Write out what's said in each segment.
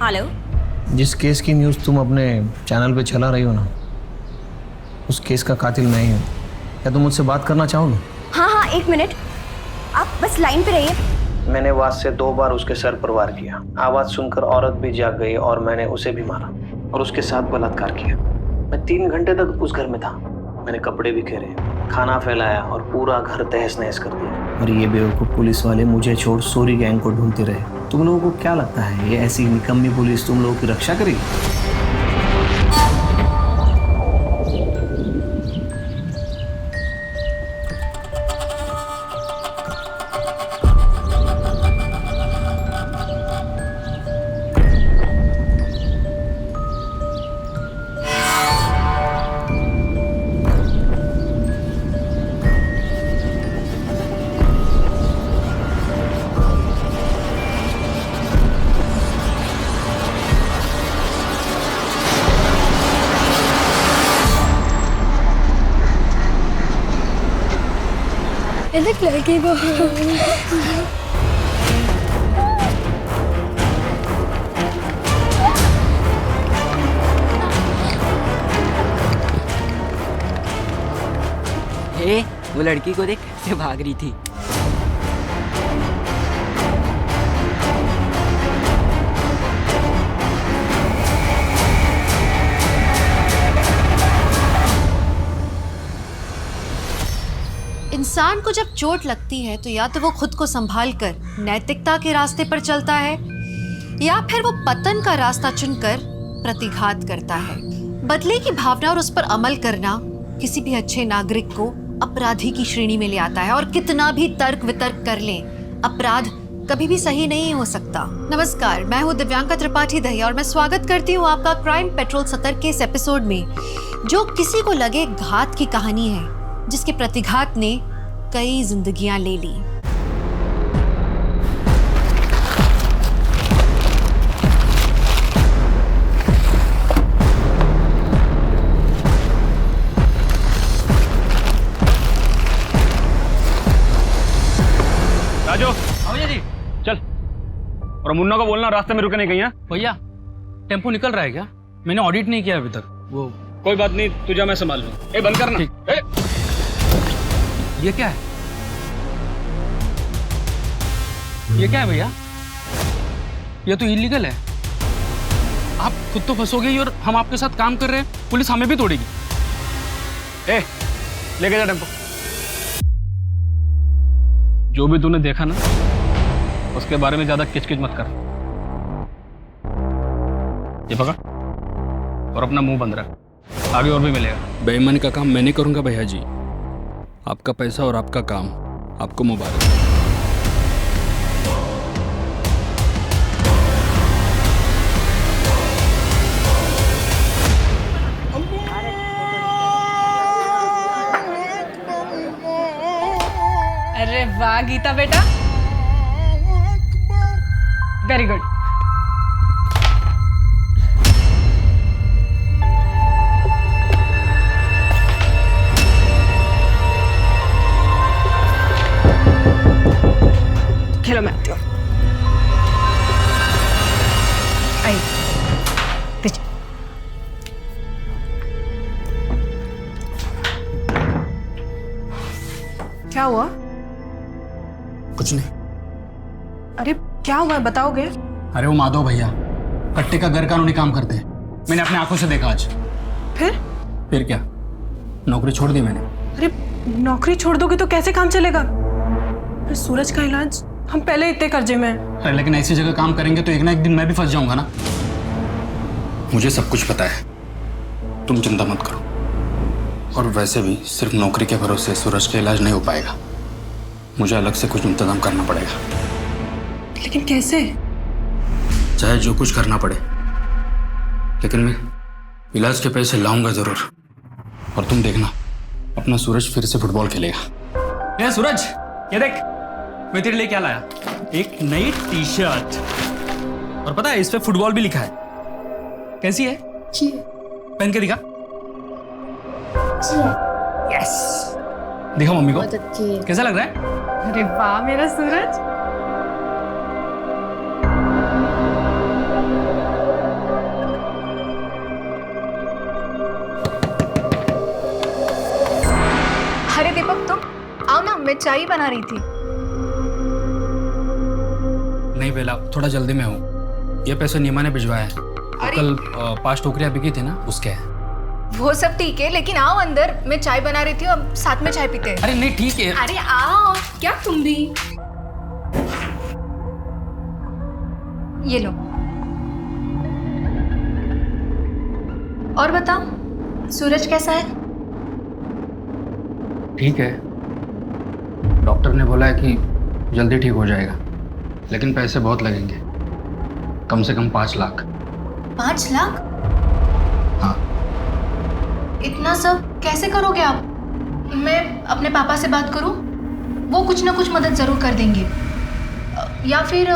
Hello. जिस case की news तुम अपने चैनल पे चला रही हो ना, उस केस का कातिल मैं ही हूँ। क्या तुम मुझसे बात करना चाहोगे? हाँ हाँ, एक मिनट, आप बस लाइन पे रहिए। मैंने वाद से 2 बार उसके सर पर वार किया। आवाज सुनकर औरत भी जाग गई और मैंने उसे भी मारा और उसके साथ बलात्कार किया। मैं 3 घंटे तक उस घर में था। मैंने कपड़े बिखेरे, खाना फैलाया और पूरा घर तहस नहस कर दिया। और ये बेवकूफ पुलिस वाले मुझे छोड़ सोरी गैंग को ढूंढते रहे। तुम लोगों को क्या लगता है ये ऐसी निकम्मी पुलिस तुम लोगों की रक्षा करेगी? लड़की को वो लड़की को देख कैसे भाग रही थी। इंसान को जब चोट लगती है तो या तो वो खुद को संभाल कर नैतिकता के रास्ते पर चलता है या फिर वो पतन का रास्ता चुनकर प्रतिघात करता है। बदले की भावना और उस पर अमल करना किसी भी अच्छे नागरिक को अपराधी की श्रेणी में ले आता है। और कितना भी तर्क वितर्क कर लें, अपराध कभी भी सही नहीं हो सकता। नमस्कार, मैं हूँ दिव्यांका त्रिपाठी दहिया और मैं स्वागत करती हूँ आपका क्राइम पेट्रोल सतर्क के इस एपिसोड में, जो किसी को लगे घात की कहानी है, जिसके प्रतिघात ने कई जिंदगियां ले ली। राजू, भैया जी चल। और मुन्ना को बोलना रास्ते में रुके नहीं कहीं। भैया टेम्पो निकल रहा है क्या? मैंने ऑडिट नहीं किया अभी तक। वो कोई बात नहीं, तुझे मैं संभाल लूँ। ए बंद करना। ठीक। ये क्या है? ये क्या है भैया? ये तो इलीगल है। आप खुद तो फंसोगे ही और हम आपके साथ काम कर रहे हैं, पुलिस हमें भी तोड़ेगी। ए लेके जा टेम्पो। जो भी तूने देखा ना, उसके बारे में ज्यादा किचकिच मत कर। ये पकड़ और अपना मुंह बंद रख, आगे और भी मिलेगा। बेईमानी का काम मैं नहीं करूंगा भैया जी। आपका पैसा और आपका काम, आपको मुबारक। अरे वाह गीता बेटा, वेरी गुड। खेलो मैं आती हूँ। आई पीछे। क्या हुआ? कुछ नहीं। अरे क्या हुआ बताओगे? अरे वो माधव भैया कट्टे का गैर कानूनी काम करते हैं। मैंने अपनी आंखों से देखा आज। फिर क्या, नौकरी छोड़ दी मैंने। अरे नौकरी छोड़ दोगे तो कैसे काम चलेगा? अरे सूरज का इलाज, हम पहले इतने कर्जे में हैं। अरे लेकिन ऐसी जगह काम करेंगे तो एक ना एक दिन मैं भी फंस जाऊंगा ना। मुझे सब कुछ पता है, तुम चिंता मत करो। और वैसे भी सिर्फ नौकरी के भरोसे सूरज का इलाज नहीं हो पाएगा, मुझे अलग से कुछ इंतजाम करना पड़ेगा। लेकिन कैसे? चाहे जो कुछ करना पड़े, लेकिन मैं इलाज के पैसे लाऊंगा जरूर। और तुम देखना, अपना सूरज फिर से फुटबॉल खेलेगा। ए सूरज, ये देख मैं तेरे लिए क्या लाया, एक नई टी शर्ट। और पता है इस पे फुटबॉल भी लिखा है। कैसी है? पहन के दिखा। यस, दिखा मम्मी को। कैसा लग रहा है? अरे वाह मेरा सूरज। ना, मैं चाय ही बना रही थी। नहीं बेला, थोड़ा जल्दी में हूँ। ये पैसे नीमा ने भिजवाया है। कल 5 टोकरियाँ बिकी थी ना, उसके है। वो सब ठीक है, लेकिन आओ अंदर, मैं चाय बना रही थी, अब साथ में चाय पीते हैं। अरे नहीं, ठीक है। अरे आओ, क्या तुम भी। ये लो। और बताओ, सूरज कैसा है? ठीक है। डॉक्टर ने बोला है कि जल्दी ठीक हो जाएगा, लेकिन पैसे बहुत लगेंगे, कम से कम 5 लाख। 5 लाख? हाँ। इतना सब कैसे करोगे आप? मैं अपने पापा से बात करूं? वो कुछ ना कुछ मदद जरूर कर देंगे। या फिर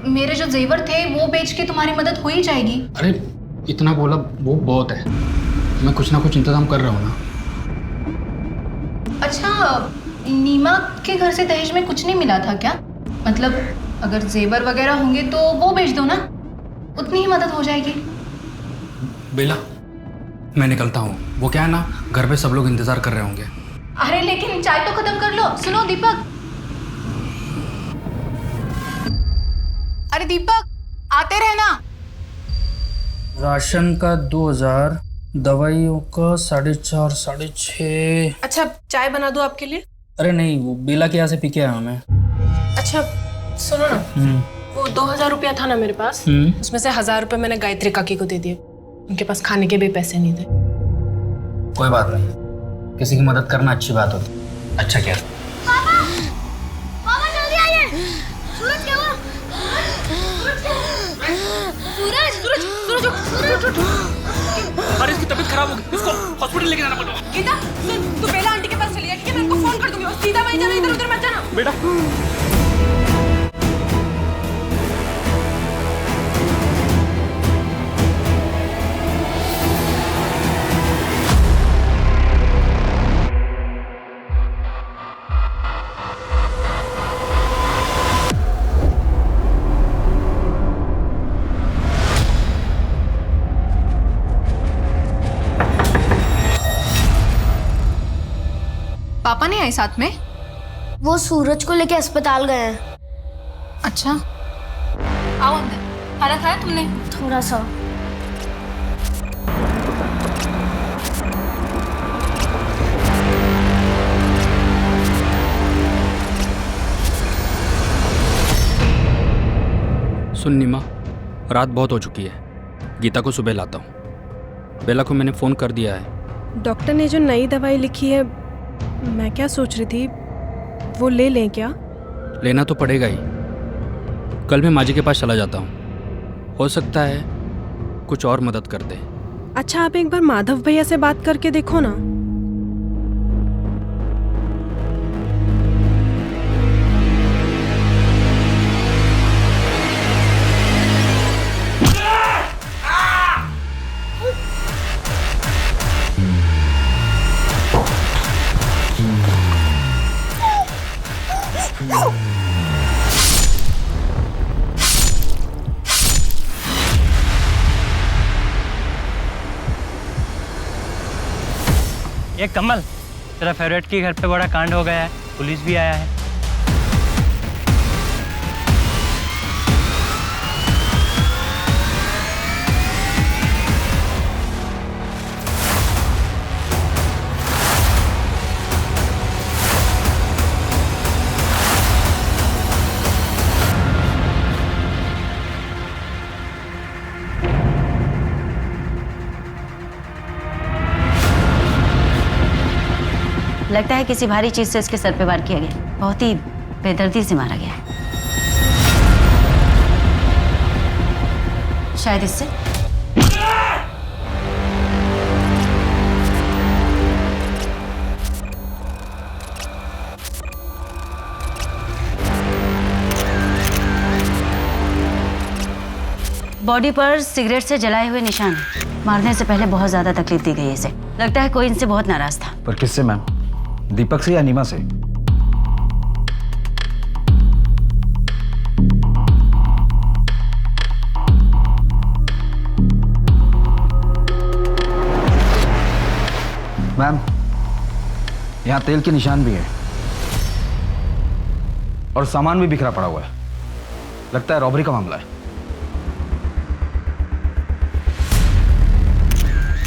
मेरे जो जेवर थे वो बेच के तुम्हारी मदद हो ही जाएगी। अरे इतना बोला वो बहुत है, मैं कुछ ना कुछ इंतजाम कर रहा हूँ ना। अच्छा, नीमा के घर से दहेज में कुछ नहीं मिला था क्या? मतलब अगर जेवर वगैरह होंगे तो वो बेच दो ना, उतनी ही मदद हो जाएगी। बेला, मैं निकलता हूँ। वो क्या है ना, घर पे सब लोग इंतजार कर रहे होंगे। अरे लेकिन चाय तो खत्म कर लो। सुनो दीपक, अरे दीपक, आते रहना। राशन का 2000, दवाइयों का 4.5, 6.5। अच्छा, चाय बना दूं आपके लिए? अरे नहीं, वो बेला के यहाँ से पी के आया हूँ मैं। अच्छा सुनो ना, वो 2000 रुपया था ना मेरे पास, उसमें से 1000 रुपये मैंने गायत्री काकी को दे दिए। उनके पास खाने के भी पैसे नहीं थे। कोई बात नहीं, किसी की मदद करना अच्छी बात होती। अच्छा क्या? पापा जल्दी आइए। सूरज क्या हुआ? सूरज अरे इसकी तबीयत खराब हो गई, इसको हॉस्पिटल लेके जाना पड़ेगा। गीता सुन, तू बेला आंटी के पास चली जा, ठीक है? मैं उनको फोन कर दूंगी और सीधा वहीं जाना, इधर उधर मत जाना बेटा। पापा नहीं आए साथ में? वो सूरज को लेके अस्पताल गए हैं। अच्छा, आओ अंदर। खाना खाया तुमने? थोड़ा सा। सुन नीमा, रात बहुत हो चुकी है। गीता को सुबह लाता हूँ। बेला को मैंने फ़ोन कर दिया है। डॉक्टर ने जो नई दवाई लिखी है, मैं क्या सोच रही थी, वो ले लें क्या? लेना तो पड़ेगा ही। कल मैं माजी के पास चला जाता हूँ, हो सकता है कुछ और मदद कर दे। अच्छा, आप एक बार माधव भैया से बात करके देखो ना। ये कमल, तेरा फेवरेट के घर पे बड़ा कांड हो गया है, पुलिस भी आया है। लगता है किसी भारी चीज से इसके सर पे वार किया गया। बहुत ही बेदर्दी से मारा गया है। शायद इससे। बॉडी पर सिगरेट से जलाए हुए निशान हैं। मारने से पहले बहुत ज्यादा तकलीफ दी गई इसे। लगता है कोई इनसे बहुत नाराज था। पर किससे मैम? दीपक से या नीमा से? मैम, यहाँ तेल के निशान भी है। और सामान भी बिखरा पड़ा हुआ है। लगता है रॉबरी का मामला है।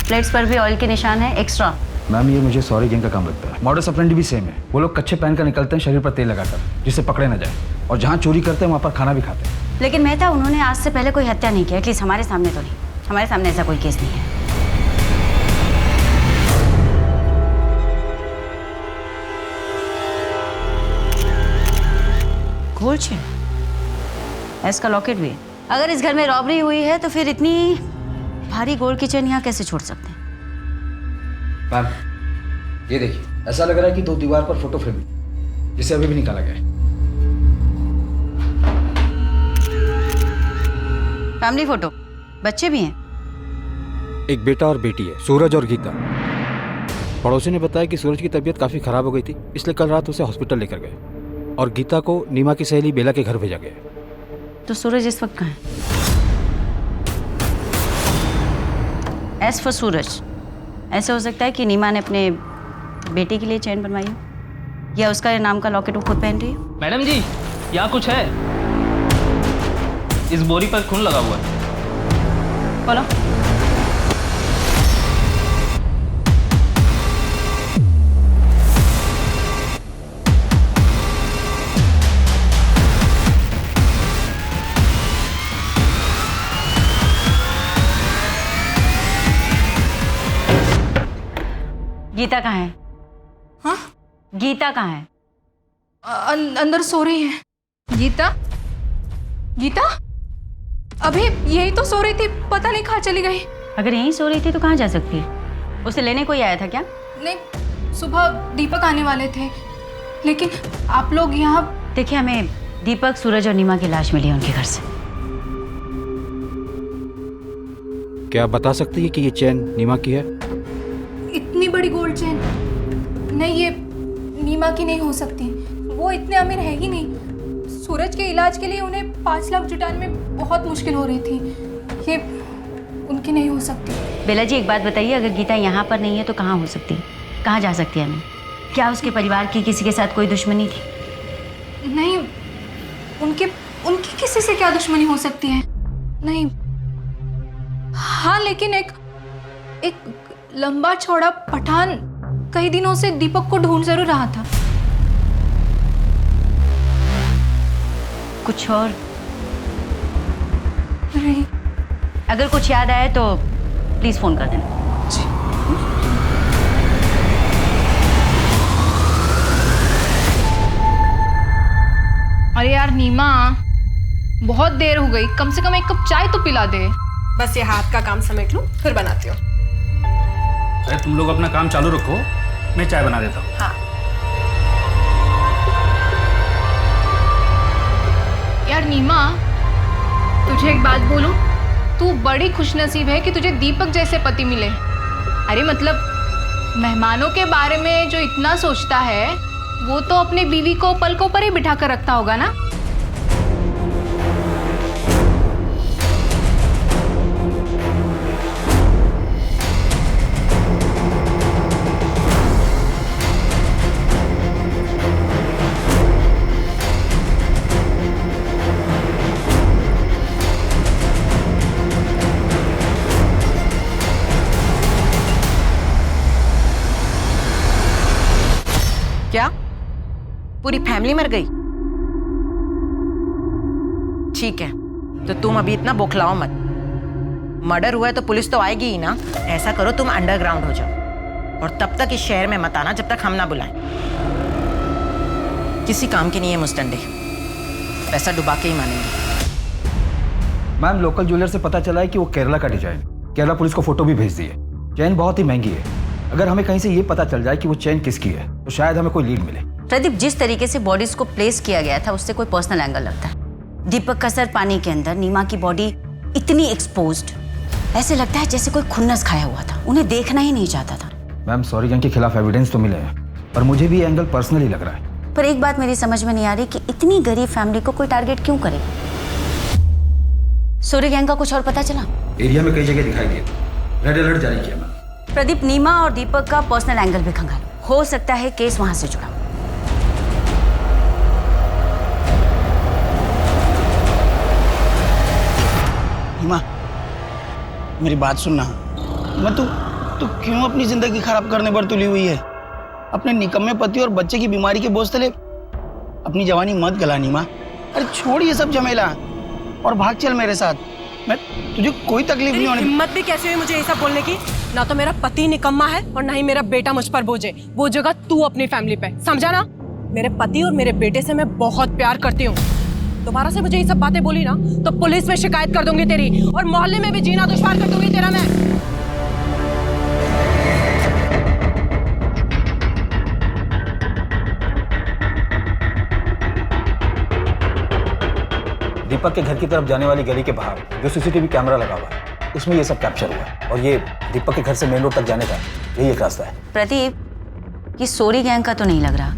प्लेट्स पर भी ऑयल के निशान है एक्स्ट्रा। मैम ये मुझे सॉरी गैंग का काम लगता है। मॉडस ऑपरेंडी भी सेम है। वो लोग कच्चे पहन कर निकलते हैं शरीर पर तेल लगाकर, जिससे पकड़े न जाए, और जहाँ चोरी करते हैं वहाँ पर खाना भी खाते हैं। लेकिन मेहता, उन्होंने आज से पहले कोई हत्या नहीं किया, एटलीस्ट हमारे सामने तो नहीं। हमारे सामने ऐसा कोई केस नहीं है। गोल्ड चेन, इसका लॉकेट भी है। अगर इस घर में रॉबरी हुई है तो फिर इतनी भारी गोल्ड की चेन यहाँ कैसे छोड़ सकते हैं? मैम ये देखिए, ऐसा लग रहा है कि 2 दीवार पर फोटो फ्रेम है, जिसे अभी भी निकाला गया है। फैमिली फोटो, बच्चे भी हैं। एक बेटा और बेटी है, सूरज और गीता। पड़ोसी ने बताया कि सूरज की तबीयत काफ़ी ख़राब हो गई थी, इसलिए कल रात उसे हॉस्पिटल लेकर गए और गीता को नीमा की सहेली बेला के घर भेजा गया। तो सूरज इस वक्त कहाँ है? एज फॉर सूरज, ऐसा हो सकता है कि नीमा ने अपने बेटे के लिए चैन बनवाई हो, या उसका नाम का लॉकेट वो खुद पहन रही हो। मैडम जी, यहाँ कुछ है। इस बोरी पर खून लगा हुआ है। बोलो। गीता कहाँ है? हाँ? गीता कहाँ है? अंदर सो रही है। गीता? गीता? अभी यही तो सो रही थी, पता नहीं कहाँ चली गई। अगर यहीं सो रही थी तो कहाँ जा सकती है? उसे लेने कोई आया था क्या? नहीं, सुबह दीपक आने वाले थे, लेकिन आप लोग यहाँ। देखिए, हमें दीपक, सूरज और नीमा की लाश मिली है उनके घर से। क्या आप बता सकती है कि ये चैन नीमा की है? इतनी बड़ी गोल्ड चेन? नहीं, ये नीमा की नहीं हो सकती। वो इतने अमीर है ही नहीं। सूरज के इलाज के लिए उन्हें 5 लाख जुटाने में बहुत मुश्किल हो रही थी। ये उनकी नहीं हो सकती। बेला जी, एक बात बताइए, अगर गीता यहाँ पर नहीं है तो कहाँ हो सकती है? कहाँ जा सकती है? नहीं, क्या उसके परिवार की किसी के साथ कोई दुश्मनी थी? नहीं, उनकी किसी से क्या दुश्मनी हो सकती है? नहीं। हाँ, लेकिन एक लंबा चौड़ा पठान कई दिनों से दीपक को ढूंढ जरूर रहा था। कुछ और? नहीं। अगर कुछ याद आए तो प्लीज फोन कर देना। अरे यार नीमा, बहुत देर हो गई, कम से कम 1 कप चाय तो पिला दे। बस ये हाथ का काम समेट लूं, फिर बनाती हूँ। अरे तुम लोग अपना काम चालू रखो, मैं चाय बना देता हूँ। हाँ। यार नीमा, तुझे एक बात बोलूं, तू बड़ी खुशनसीब है कि तुझे दीपक जैसे पति मिले। अरे मतलब मेहमानों के बारे में जो इतना सोचता है, वो तो अपनी बीवी को पलकों पर ही बिठा कर रखता होगा ना। क्या पूरी फैमिली मर गई? ठीक है, तो तुम अभी इतना बौखलाओ मत। मर्डर हुआ है तो पुलिस तो आएगी ही ना। ऐसा करो, तुम अंडरग्राउंड हो जाओ और तब तक इस शहर में मत आना जब तक हम ना बुलाएं। किसी काम के नहीं है मुस्तंडे, पैसा डुबा के ही मानेंगे। मैम, लोकल ज्वेलर से पता चला है कि वो केरला का डिजाइन। केरला पुलिस को फोटो भी भेज दी है। चैन बहुत ही महंगी है। अगर हमें कहीं से ये पता चल जाए कि वो चैन किसकी है तो शायद हमें कोई लीड मिले। प्रदीप, जिस तरीके से बॉडीज को प्लेस किया गया था उससे कोई पर्सनल एंगल लगता है। दीपक का सर पानी के अंदर, नीमा की बॉडी इतनी एक्सपोज्ड, ऐसे लगता है जैसे कोई खुन्नस खाया हुआ था। उन्हें देखना ही नहीं चाहता था। मैम, सॉरी गैंग के खिलाफ एविडेंस तो मिले हैं, पर मुझे भी ये एंगल पर्सनली लग रहा है। पर एक बात मेरी समझ में नहीं आ रही कि इतनी गरीब फैमिली को कोई टारगेट क्यों करे। सूर्य गैंग का कुछ और पता चला? एरिया में कई जगह दिखाई दिए, रेड अलर्ट जारी किया मैम। प्रदीप, नीमा और दीपक का पर्सनल एंगल भी खंगालो, हो सकता है केस वहां से जुड़ा। मेरी बात सुनना। मैं तू क्यों अपनी जिंदगी खराब करने पर तुली हुई है? अपने निकम्मे पति और बच्चे की बीमारी के बोझ तले अपनी जवानी मत गला नीमा। अरे छोड़ ये सब झमेला और भाग चल मेरे साथ। मैं तुझे कोई तकलीफ नहीं होने। हिम्मत भी कैसे हुई मुझे ये सब बोलने की? ना तो मेरा पति निकम्मा है और ना ही मेरा बेटा मुझ पर बोझ है। वो जगह तू अपनी फैमिली पे, समझा ना? मेरे पति और मेरे बेटे से मैं बहुत प्यार करती हूँ। दोबारा से मुझे ये सब बातें बोली ना तो पुलिस में शिकायत कर दूंगी तेरी, और मोहल्ले में भी जीना दुश्वार कर दूंगी तेरा मैं। दीपक के घर की तरफ जाने वाली गली के बाहर जो सीसीटीवी कैमरा लगा हुआ है उसमें ये सब कैप्चर हुआ, और ये दीपक के घर से मेन रोड तक जाने का यही एक रास्ता है। प्रदीप, ये सोरी गैंग का तो नहीं लग रहा,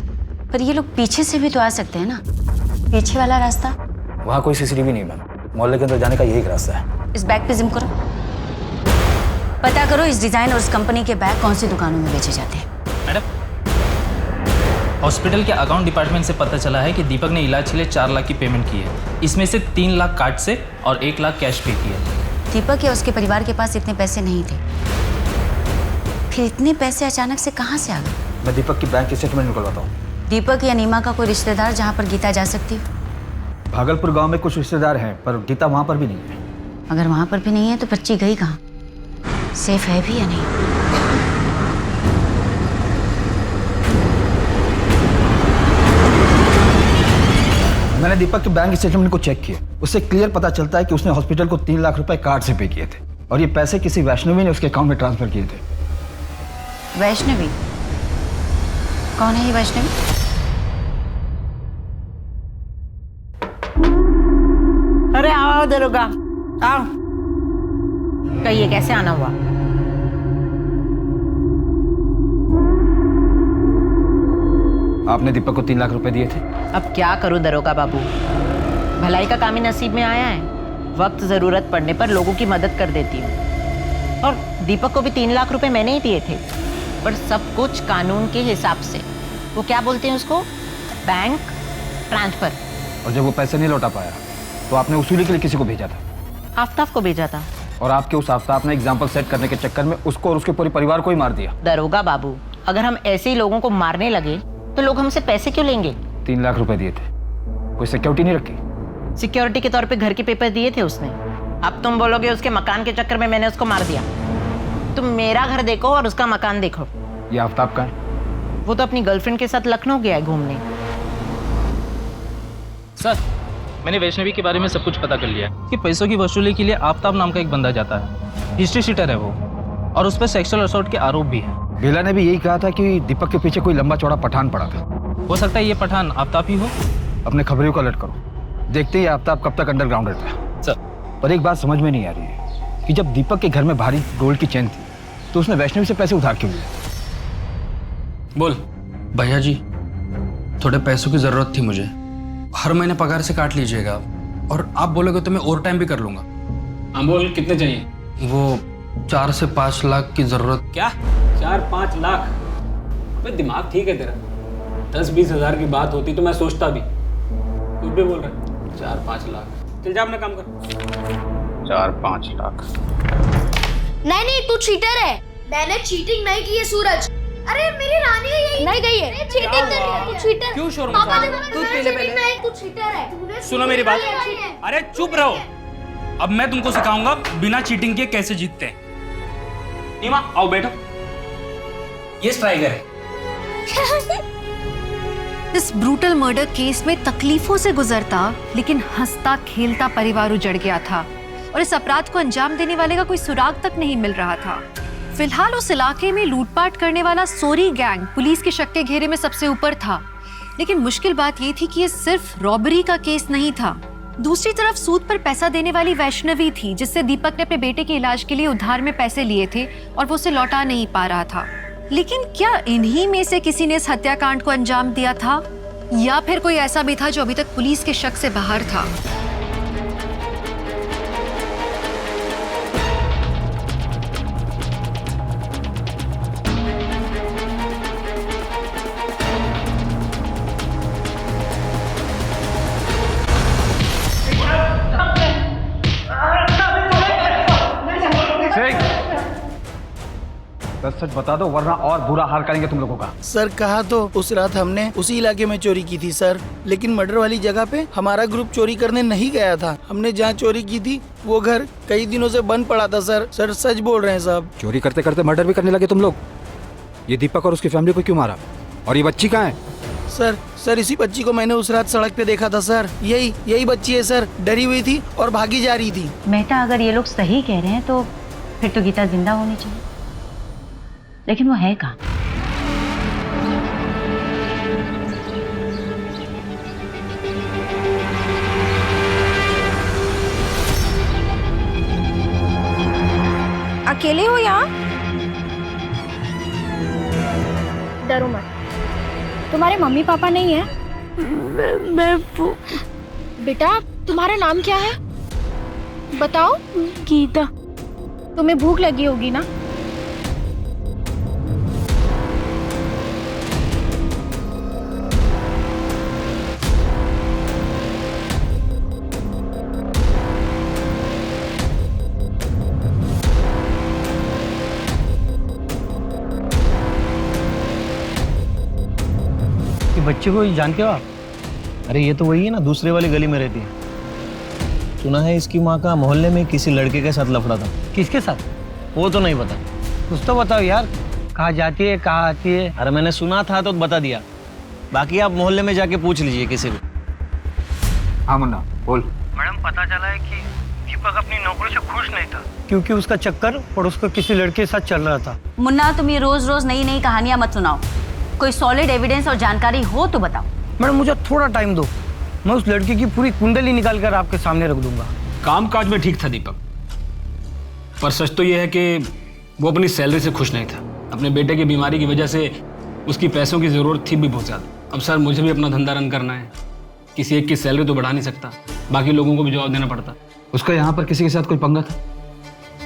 पर ये लोग पीछे से भी तो आ सकते हैं ना, पीछे वाला रास्ता। वहाँ कोई सीसीटीवी नहीं मैम, मोहल्ले के अंदर जाने का यही एक रास्ता है। इस बैग पे जिम करो, पता करो इस डिजाइन और इस कंपनी के बैग कौन सी दुकानों में बेचे जाते हैं। मैडम, हॉस्पिटल के अकाउंट डिपार्टमेंट से पता चला है कि दीपक ने इलाज के लिए 4 लाख की पेमेंट की है। इसमें से 3 लाख कार्ड से और 1 लाख कैश पे किया। दीपक या उसके परिवार के पास इतने पैसे नहीं थे, फिर इतने पैसे अचानक से कहाँ से आ गए? मैं दीपक की बैंक स्टेटमेंट निकलवाता हूँ। दीपक या नीमा का कोई रिश्तेदार जहाँ पर गीता जा सकती हो? भागलपुर गांव में कुछ रिश्तेदार हैं, पर गीता वहाँ पर भी नहीं है। अगर वहाँ पर भी नहीं है तो बच्ची गई कहाँ? सेफ है भी या नहीं? मैंने दीपक के बैंक स्टेटमेंट को चेक किया, उससे क्लियर पता चलता है कि उसने हॉस्पिटल को 3 लाख रुपए कार्ड से पे किए थे, और ये पैसे किसी वैष्णवी ने उसके अकाउंट में ट्रांसफर किए थे। वैष्णवी? कौन है ये वैष्णवी? अरे आओ दरोगा, आओ। कहिए कैसे आना हुआ? आपने दीपक को 3 लाख रुपए दिए थे। अब क्या करूं दरोगा बाबू, भलाई का काम ही नसीब में आया है। वक्त जरूरत पड़ने पर लोगों की मदद कर देती हूँ, और दीपक को भी 3 लाख रुपए मैंने ही दिए थे, पर सब कुछ कानून के हिसाब से। वो क्या बोलते हैं उसको, बैंक ट्रांसफर। और जब वो पैसे नहीं लौटा पाया तो आपने वसूली के लिए किसी को भेजा था? आफ्ताब को भेजा था। और आपके उस आफ्ताब ने एग्जाम्पल सेट करने के चक्कर में उसको और उसके पूरे परिवार को ही मार दिया। दरोगा बाबू, अगर हम ऐसे ही लोगों को मारने लगे तो लोग हमसे पैसे क्यों लेंगे? 3 लाख रुपए दिए थे, कोई सिक्योरिटी नहीं रखी? सिक्योरिटी के तौर पे घर के पेपर दिए थे उसने। अब तुम बोलोगे उसके मकान के चक्कर में मैंने उसको मार दिया। तुम मेरा घर देखो और उसका मकान देखो। ये आफ्ताब का है? वो तो अपनी गर्लफ्रेंड के साथ लखनऊ गया है घूमने। सर, मैंने वैष्णवी के बारे में सब कुछ पता कर लिया कि पैसों की वसूली के लिए आफ्ताब नाम का एक बंदा जाता है। हिस्ट्री शीटर है वो, और उस पर सेक्सुअल असॉल्ट के आरोप भी है। बेला ने भी यही कहा था कि दीपक के पीछे कोई लंबा चौड़ा पठान पड़ा था। हो सकता है ये पठान आफ्ताब ही हो। अपने खबरियों को अलर्ट करो, देखते ही आफ्ताब कब तक अंडरग्राउंड रहता है। सर, पर एक बात समझ में नहीं आ रही है कि जब दीपक के घर में भारी गोल्ड की चेन थी तो उसने वैष्णवी से पैसे उधार क्यों लिए? बोल। भैया जी, थोड़े पैसों की जरूरत थी मुझे, हर महीने पगार से काट लीजिएगा, और आप बोलोगे तो मैं ओवर टाइम भी कर लूंगा। हाँ बोल, कितने चाहिए? वो 4 से 5 लाख की जरूरत। क्या 4-5 लाख? भाई दिमाग ठीक है तेरा? 10-20 हज़ार की बात होती तो मैं सोचता भी। कुछ भी बोल रहा है। 4-5 लाख, चल जा अपना काम कर। 4-5 लाख? नहीं, तू चीटर है। मैंने चीटिंग नहीं की है सूरज। अरे मेरी रानी है, यही नहीं गई है। चीटिंग कर रही है, तू चीटर। क्यों शोर पापा मचा? देखो, दूध पी ले पहले। तू चीटर है। सुनो मेरी बात। अरे चुप रहो, अब मैं तुमको सिखाऊंगा बिना चीटिंग के कैसे जीतते हैं। नीमा आओ बैठो। ये स्ट्राइकर है। इस ब्रूटल मर्डर केस में तकलीफों से गुजरता लेकिन हंसता खेलता परिवार उजड़ गया था, और इस अपराध को अंजाम देने वाले का कोई सुराग तक नहीं मिल रहा था। फिलहाल उस इलाके में लूटपाट करने वाला सोरी गैंग पुलिस के शक के घेरे में सबसे ऊपर था, लेकिन मुश्किल बात यह थी कि ये सिर्फ रॉबरी का केस नहीं था। दूसरी तरफ सूद पर पैसा देने वाली वैष्णवी थी, जिससे दीपक ने अपने बेटे के इलाज के लिए उधार में पैसे लिए थे और वो उसे लौटा नहीं पा रहा था। लेकिन क्या इन्हीं में से किसी ने इस हत्याकांड को अंजाम दिया था, या फिर कोई ऐसा भी था जो अभी तक पुलिस के शक से बाहर था? सच सच बता दो वरना और बुरा हाल करेंगे तुम लोगों का। सर कहा तो उस रात हमने उसी इलाके में चोरी की थी सर, लेकिन मर्डर वाली जगह पे हमारा ग्रुप चोरी करने नहीं गया था। हमने जहाँ चोरी की थी वो घर कई दिनों से बंद पड़ा था सर। सर सच बोल रहे हैं साहब। चोरी करते करते मर्डर भी करने लगे तुम लोग। ये दीपक और उसकी फैमिली को क्यों मारा? और ये बच्ची कहाँ है? सर इसी बच्ची को मैंने उस रात सड़क पे देखा था सर। यही बच्ची है सर, डरी हुई थी और भागी जा रही थी। मेहता, अगर ये लोग सही कह रहे हैं तो फिर तो गीता जिंदा होनी चाहिए, लेकिन वो है कहाँ? अकेले हो यहाँ? डरो मत, तुम्हारे मम्मी पापा नहीं है? मैं बेटा तुम्हारा नाम क्या है बताओ? गीता। तुम्हें भूख लगी होगी ना? बच्चे को जानते हो आप? अरे ये तो वही है ना, दूसरे वाली गली में रहती है। सुना है इसकी माँ का मोहल्ले में किसी लड़के के साथ लफड़ा था। किसके साथ? वो तो नहीं पता। कुछ तो बताओ यार, कहाँ जाती है कहाँ आती है? अरे मैंने सुना था तो बता दिया, बाकी आप मोहल्ले में जाके पूछ लीजिए किसी भी। हाँ मुन्ना बोल। मैडम पता चला है कि दीपक अपनी नौकरी से खुश नहीं था क्योंकि उसका चक्कर और उसको किसी लड़के के साथ चल रहा था। मुन्ना, तुम ये रोज रोज नई नई कहानियां मत सुनाओ। कोई सॉलिड एविडेंस और जानकारी हो तो बताओ। मैडम मुझे थोड़ा टाइम दो, मैं उस लड़की की पूरी कुंडली निकाल कर आपके सामने रख दूंगा। कामकाज में ठीक था दीपक, पर सच तो यह है कि वो अपनी सैलरी से खुश नहीं था। अपने बेटे की बीमारी की वजह से उसकी पैसों की ज़रूरत थी भी बहुत ज़्यादा। अब सर मुझे भी अपना धंधा रन करना है, किसी एक की सैलरी तो बढ़ा नहीं सकता, बाकी लोगों को भी जवाब देना पड़ता। उसका यहाँ पर किसी के साथ कोई पंगा था?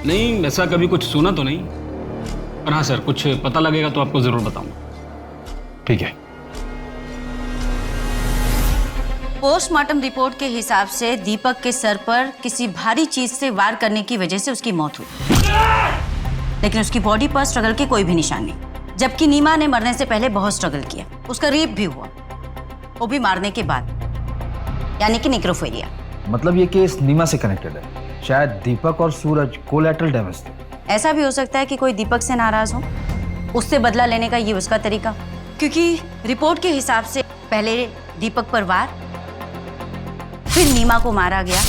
नहीं, ऐसा कभी कुछ सुना तो नहीं, पर हाँ सर कुछ पता लगेगा तो आपको ज़रूर बताऊँगा। ठीक है। पोस्टमार्टम रिपोर्ट के हिसाब से दीपक के सर पर किसी भारी चीज से वार करने की वजह से उसकी मौत हुई, लेकिन उसकी बॉडी पर स्ट्रगल के कोई भी निशान नहीं। जबकि नीमा ने मरने से पहले बहुत स्ट्रगल किया, उसका रेप भी हुआ, वो भी मारने के बाद, यानी कि नेक्रोफिलिया। मतलब ये केस नीमा से कनेक्टेड है। शायद दीपक और सूरज कोलैटरल डैमेज थे। ऐसा भी हो सकता है कि कोई दीपक से नाराज हो, उससे बदला लेने का ये उसका तरीका, क्योंकि रिपोर्ट के हिसाब से पहले दीपक पर वार, फिर नीमा को मारा गया,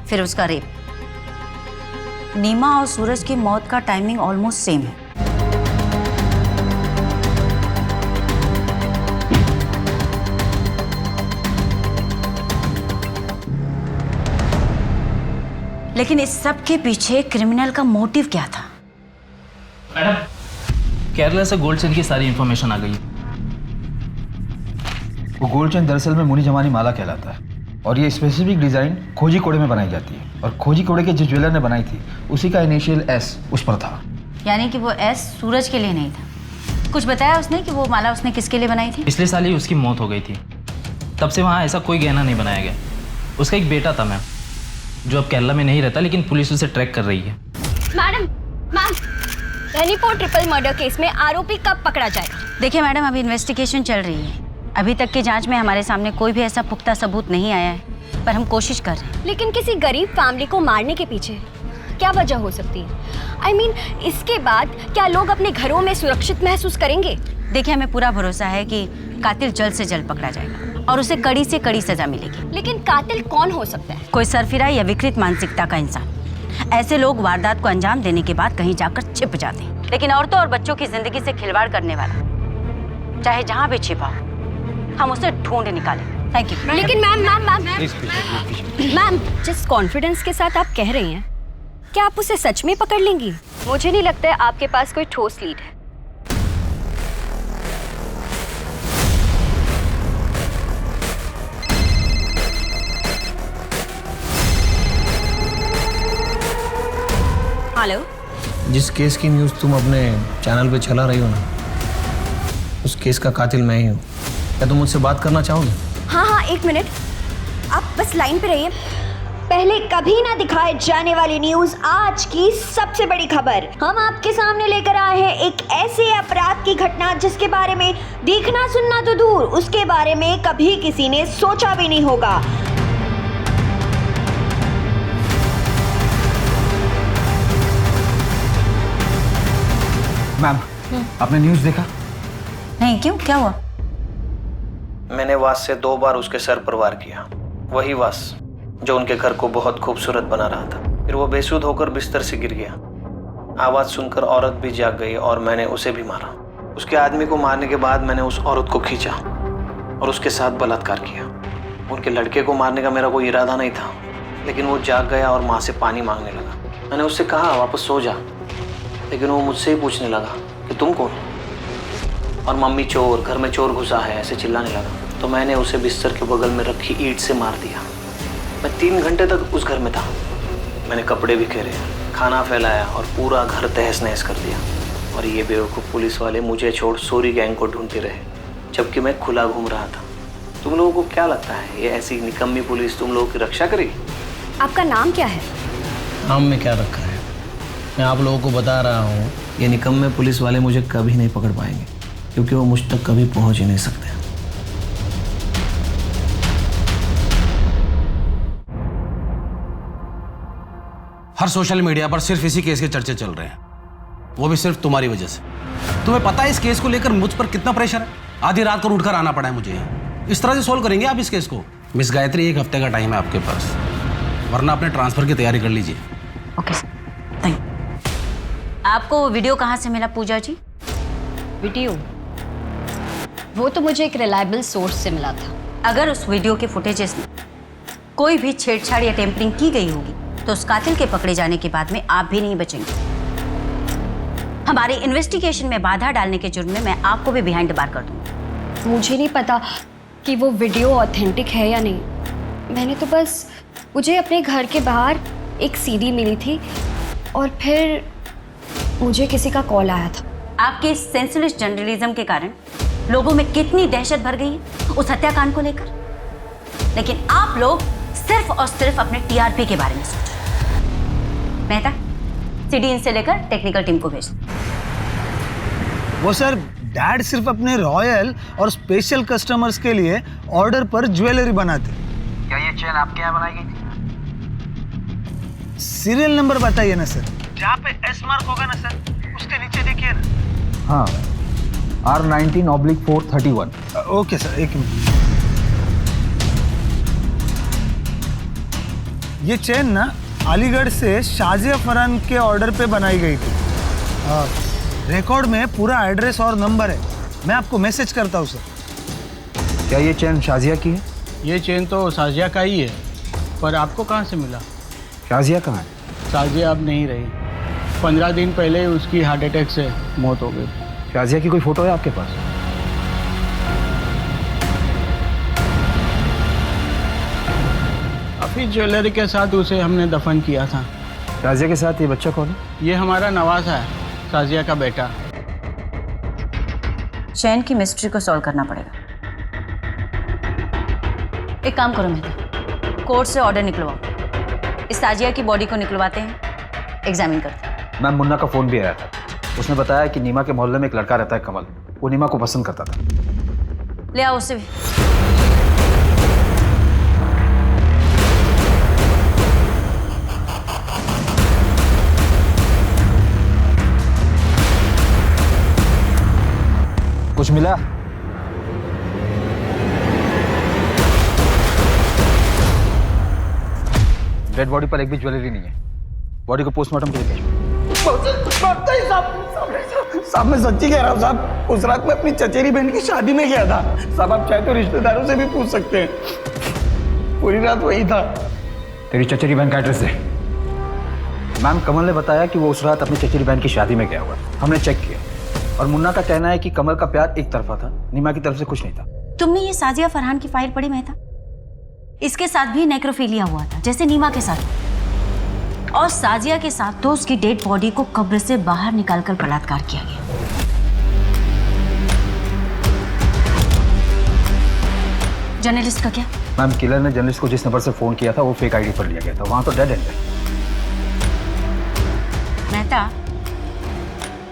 फिर उसका रेप। नीमा और सूरज की मौत का टाइमिंग ऑलमोस्ट सेम है। लेकिन इस सब के पीछे क्रिमिनल का मोटिव क्या था? मैडम, केरला से गोल्ड चेन की सारी इंफॉर्मेशन आ गई। वो गोल्ड चेन दरअसल में मुनी जमानी माला कहलाता है और ये स्पेसिफिक डिजाइन खोजी कोड़े में बनाई जाती है और खोजी कोड़े के जिस ज्वेलर ने बनाई थी उसी का इनिशियल एस उस पर था। यानी कि वो एस सूरज के लिए नहीं था। कुछ बताया उसने कि वो माला उसने किसके लिए बनाई थी? पिछले साल ही उसकी मौत हो गई थी, तब से वहाँ ऐसा कोई गहना नहीं बनाया गया। उसका एक बेटा था मैम, जो अब केरला में नहीं रहता, लेकिन पुलिस उसे ट्रैक कर रही है। Ma'am Dhanipur triple murder case में आरोपी कब पकड़ा जाएगा? देखिए मैडम, अभी इन्वेस्टिगेशन चल रही है। अभी तक की जांच में हमारे सामने कोई भी ऐसा पुख्ता सबूत नहीं आया है, पर हम कोशिश कर रहे हैं। लेकिन किसी गरीब फैमिली को मारने के पीछे क्या वजह हो सकती है? I mean, इसके बाद क्या लोग अपने घरों में सुरक्षित महसूस करेंगे? देखिए, हमें पूरा भरोसा है कि कातिल जल्द से जल्द पकड़ा जाएगा और उसे कड़ी से कड़ी सजा मिलेगी। लेकिन कातिल कौन हो सकता है? कोई सरफिरा या विकृत मानसिकता का इंसान। ऐसे लोग वारदात को अंजाम देने के बाद कहीं जाकर छिप जाते हैं, लेकिन औरतों और बच्चों की जिंदगी से खिलवाड़ करने वाला चाहे जहाँ भी छिपा हो, हम उसे ढूंढ निकालें। Thank you. लेकिन मैम जिस कॉन्फिडेंस के साथ आप कह रही हैं, क्या आप उसे सच में पकड़ लेंगी? मुझे नहीं लगता है आपके पास कोई ठोस लीड है। हेलो, जिस केस की न्यूज़ तुम अपने चैनल पे चला रही हो ना, उस केस का कातिल मैं ही हूँ। क्या तुम मुझसे बात करना चाहोगे? हाँ, एक मिनट, आप बस लाइन पे रहिए। पहले कभी ना दिखाए जाने वाली न्यूज, आज की सबसे बड़ी खबर हम आपके सामने लेकर आए हैं। एक ऐसे अपराध की घटना जिसके बारे में देखना सुनना तो दूर, उसके बारे में कभी किसी ने सोचा भी नहीं होगा। मैम, आपने न्यूज़ देखा? नहीं, क्यों, क्या हुआ? मैंने वास से 2 बार उसके सर पर वार किया। वही वास जो उनके घर को बहुत खूबसूरत बना रहा था। फिर वो बेसुध होकर बिस्तर से गिर गया। आवाज सुनकर औरत भी जाग गई और मैंने उसे भी मारा। उसके आदमी को मारने के बाद मैंने उस औरत को खींचा और उसके साथ बलात्कार किया। उनके लड़के को मारने का मेरा कोई इरादा नहीं था, लेकिन वो जाग गया और माँ से पानी मांगने लगा। मैंने उससे कहा वापस सो जा, लेकिन वो मुझसे ही पूछने लगा कि तुम कौन हो, और मम्मी चोर, घर में चोर घुसा है, ऐसे चिल्लाने लगा। तो मैंने उसे बिस्तर के बगल में रखी ईंट से मार दिया। मैं 3 घंटे तक उस घर में था। मैंने कपड़े बिखेरे, खाना फैलाया और पूरा घर तहस नहस कर दिया। और ये बेवकूफ़ पुलिस वाले मुझे छोड़ सोरी गैंग को ढूंढते रहे, जबकि मैं खुला घूम रहा था। तुम लोगों को क्या लगता है ये ऐसी निकम्मी पुलिस तुम लोगों की रक्षा करेगी? आपका नाम क्या है? नाम में क्या रखा है? मैं आप लोगों को बता रहा हूँ, ये निकम्मे पुलिस वाले मुझे कभी नहीं पकड़ पाएंगे, क्योंकि वो मुझ तक कभी पहुँच ही नहीं सकते। हर सोशल मीडिया पर सिर्फ इसी केस के चर्चे चल रहे हैं, वो भी सिर्फ तुम्हारी वजह से। तुम्हें पता है इस केस को लेकर मुझ पर कितना प्रेशर है? आधी रात को उठकर आना पड़ा है मुझे। इस तरह से सोल्व करेंगे आप इस केस को? मिस गायत्री, 1 हफ्ते का टाइम है आपके पास, वरना अपने ट्रांसफर की तैयारी कर लीजिए। Okay sir, thank you. आपको वो वीडियो कहाँ से मिला पूजा जी? वीडियो वो तो मुझे एक रिलायबल सोर्स से मिला था। अगर उस वीडियो के फुटेजेस में कोई भी छेड़छाड़ या टेम्परिंग की गई होगी तो उस कातिल के पकड़े जाने के बाद में आप भी नहीं बचेंगे। हमारे इन्वेस्टिगेशन में बाधा डालने के जुर्म में मैं आपको भी बिहाइंड द बार कर दूंगी। मुझे नहीं पता कि वो वीडियो ऑथेंटिक है या नहीं। मैंने तो बस, मुझे अपने घर के बाहर एक सीडी मिली थी और फिर मुझे किसी का कॉल आया था। आपके सेंसलेस जर्नलिज्म के कारण लोगों में कितनी दहशत भर गई है उस हत्याकांड को लेकर, लेकिन आप लोग सिर्फ और सिर्फ अपने टीआरपी के बारे में सोचो। मेहता, सीडी इन से लेकर टेक्निकल टीम को भेज। वो सर, डैड सिर्फ अपने रॉयल और स्पेशल कस्टमर्स के लिए ऑर्डर पर ज्वेलरी बनाते। क्या ये चेन आपके यहाँ बनाई गई थी? सीरियल नंबर बताइए ना सर। जहाँ पे एस मार्क होगा ना सर, उसके नीचे देखिए ना। हाँ, R19/431। ओके सर, एक मिनट। ये चेन ना अलीगढ़ से शाजिया फरहान के ऑर्डर पे बनाई गई थी। रिकॉर्ड में पूरा एड्रेस और नंबर है, मैं आपको मैसेज करता हूँ सर। क्या ये चेन शाजिया की है? ये चेन तो शाजिया का ही है, पर आपको कहाँ से मिला? शाजिया कहाँ है? शाजिया अब नहीं रही। 15 दिन पहले उसकी हार्ट अटैक से मौत हो गई। शाजिया की कोई फोटो है आपके पास? अभी ज्वेलरी के साथ उसे हमने दफन किया था। शाजिया के साथ ये बच्चा कौन है? ये हमारा नवाज है, शाजिया का बेटा। चैन की मिस्ट्री को सॉल्व करना पड़ेगा। एक काम करो मेहता, कोर्ट से ऑर्डर निकलवाओ। इस शाजिया की बॉडी को निकलवाते हैं, एग्जामिन करते हैं। मैम, मुन्ना का फोन भी आया था। उसने बताया कि नीमा के मोहल्ले में एक लड़का रहता है कमल, वो नीमा को पसंद करता था। ले आओ उसे भी। कुछ मिला? डेड बॉडी पर एक भी ज्वेलरी नहीं है। बॉडी को पोस्टमार्टम के लिए साहब, मैं सच्ची कह रहा हूँ साहब। उस रात मैं अपनी चचेरी बहन की शादी में गया था साहब। आप चाहे तो रिश्तेदारों से भी पूछ सकते हैं, पूरी रात वही था। तेरी चचेरी बहन का एड्रेस दे। मैम, कमल ने बताया कि वो उस रात अपनी चचेरी बहन की शादी में गया हुआ। हमने चेक किया और मुन्ना का कहना है कि कमल का प्यार एक तरफा था, नीमा की तरफ से कुछ नहीं था। तुमने ये शाजिया फरहान की फाइल पढ़ी मेहता? इसके साथ भी नेक्रोफिलिया हुआ था, जैसे नीमा के साथ। और शाजिया के साथ तो उसकी डेड बॉडी को कब्र से बाहर निकालकर बलात्कार किया गया। जर्नलिस्ट का क्या? मैम किलर ने जर्नलिस्ट को जिस नंबर से फ़ोन किया था वो फेक आईडी पर लिया गया था, वहाँ तो डेड एंड है। मेहता,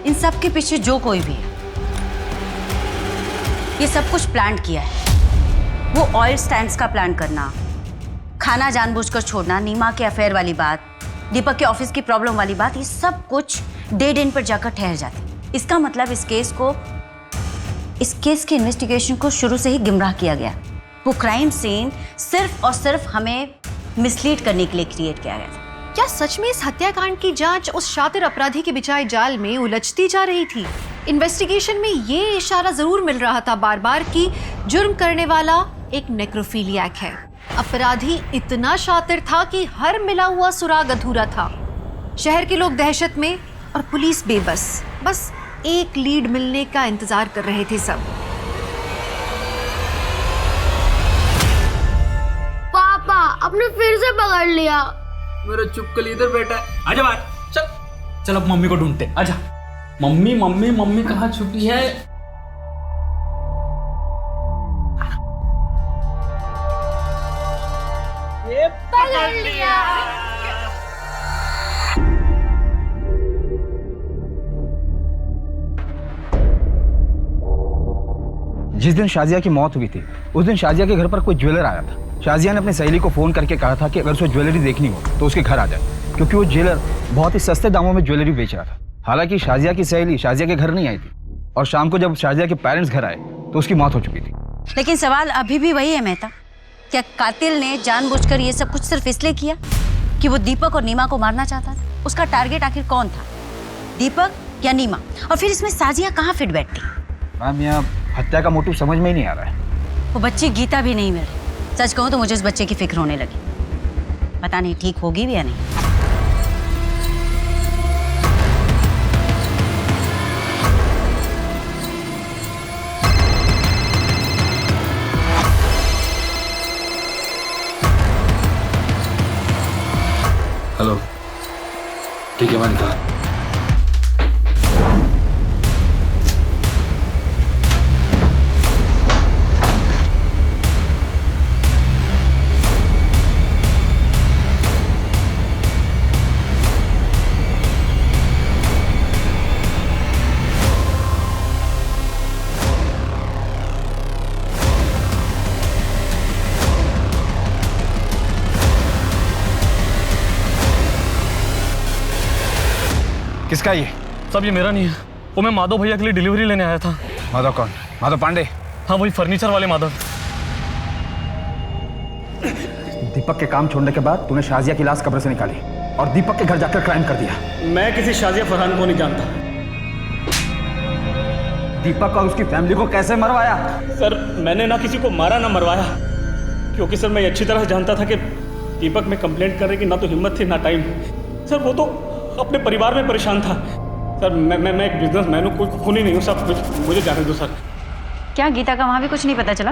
इन सब के पीछे जो कोई भी है, ये सब कुछ प्लान किया है। वो ऑयल स्टैंड्स का प्लान करना, खाना जानबूझकर छोड़ना, नीमा के अफेयर वाली बात, दीपक के ऑफिस की प्रॉब्लम वाली बात, ये सब कुछ डेड एंड पर जाकर ठहर जाती। इसका मतलब इस केस के इन्वेस्टिगेशन को शुरू से ही गुमराह किया गया। वो क्राइम सीन सिर्फ और सिर्फ हमें मिसलीड करने के लिए क्रिएट किया गया था। क्या सच में इस हत्याकांड की जांच उस शातिर अपराधी के बिछाए जाल में उलझती जा रही थी? इन्वेस्टिगेशन में ये इशारा जरूर मिल रहा था बार बार कि जुर्म करने वाला एक नेक्रोफिलियक है। अपराधी इतना शातिर था कि हर मिला हुआ सुराग अधूरा था। शहर के लोग दहशत में और पुलिस बेबस, बस एक लीड मिलने का इंतजार कर रहे थे सब। पापा आपने फिर से पकड़ लिया। मेरा चुपकल इधर बैठा है, आजा बाहर। चल चल अब मम्मी को ढूंढते, आजा। मम्मी मम्मी मम्मी कहाँ छुपी है? ये पकड़ लिया। जिस दिन शाजिया की मौत हुई थी उस दिन शाजिया के घर पर कोई ज्वेलर आया था। शाजिया ने अपनी सहेली को फ़ोन करके कहा था कि अगर उसे ज्वेलरी देखनी हो तो उसके घर आ जाए, क्योंकि वो ज्वेलर बहुत ही सस्ते दामों में ज्वेलरी बेच रहा था। हालांकि शाजिया की सहेली शाजिया के घर नहीं आई थी और शाम को जब शाजिया के पेरेंट्स घर आए तो उसकी मौत हो चुकी थी। लेकिन सवाल अभी भी वही है मेहता, क्या कातिल ने जानबूझकर ये सब कुछ सिर्फ इसलिए किया कि वो दीपक और नीमा को मारना चाहता था? उसका टारगेट आखिर कौन था, दीपक या नीमा? और फिर इसमें साजिया कहाँ फिट बैठती? मैम यहाँ हत्या का मोटिव समझ में ही नहीं आ रहा है। वो बच्ची गीता भी नहीं मिल रही। सच कहूँ तो मुझे उस बच्चे की फिक्र होने लगी। पता नहीं ठीक होगी भी या नहीं। हेलो, ठीक है, मैं निकला। किसका ये? सब ये मेरा नहीं है, वो मैं माधव भैया के लिए डिलीवरी लेने आया था। माधव कौन? माधव पांडे? हाँ वही फर्नीचर वाले माधव। दीपक के काम छोड़ने के बाद तूने शाजिया की लाश कब्र से निकाली और दीपक के घर जाकर क्राइम कर दिया। मैं किसी शाजिया फरहान को नहीं जानता। दीपक और उसकी फैमिली को कैसे मरवाया? सर मैंने ना किसी को मारा ना मरवाया, क्योंकि सर मैं अच्छी तरह जानता था कि दीपक में कंप्लेंट करने की ना तो हिम्मत थी ना टाइम। सर वो तो अपने परिवार में परेशान था। सर मैं एक बिजनेसमैन हूँ, कोई खूनी नहीं हूँ। सब मुझे जाने दो सर। क्या गीता का वहां भी कुछ नहीं पता चला?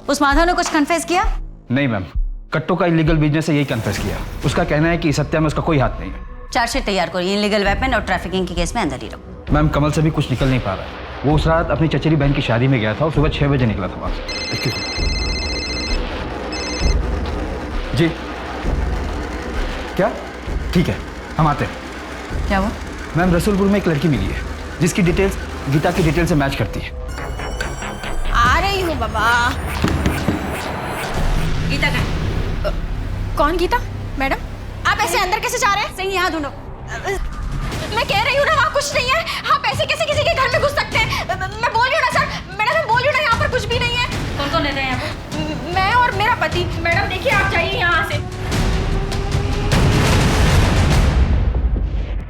उस माधव ने कुछ कन्फेस किया? नहीं मैम, कट्टो का इलीगल बिजनेस से यही कन्फेस किया। उसका कहना है कि इस हत्या में उसका कोई हाथ नहीं है। चार्जशीट तैयार करो, इलीगल वेपन और ट्रैफिकिंग के केस में अंदर ही रहो। मैम कमल से भी कुछ निकल नहीं पा रहा है। वो उस रात अपनी चचेरी बहन की शादी में गया था और सुबह 6 बजे निकला था वहां से। जी क्या? ठीक है, हम आते हैं। क्या हुआ? मैम रसूलपुर में एक लड़की मिली है जिसकी डिटेल्स गीता की डिटेल से मैच करती है। आ रही हूँ बाबा। गीता का? कौन गीता? मैडम आप ऐसे अंदर कैसे जा रहे हैं? सही यहाँ ढूंढो। मैं कह रही हूँ ना वहाँ कुछ नहीं है। आप ऐसे कैसे किसी के घर में घुस सकते हैं? मैं बोल रही हूँ ना सर, मैडम मैं बोल रही हूँ ना यहाँ पर कुछ भी नहीं है। कौन कौन रहते हैं यहाँ पे? मैं और मेरा पति। मैडम देखिए आप जाइए यहाँ से।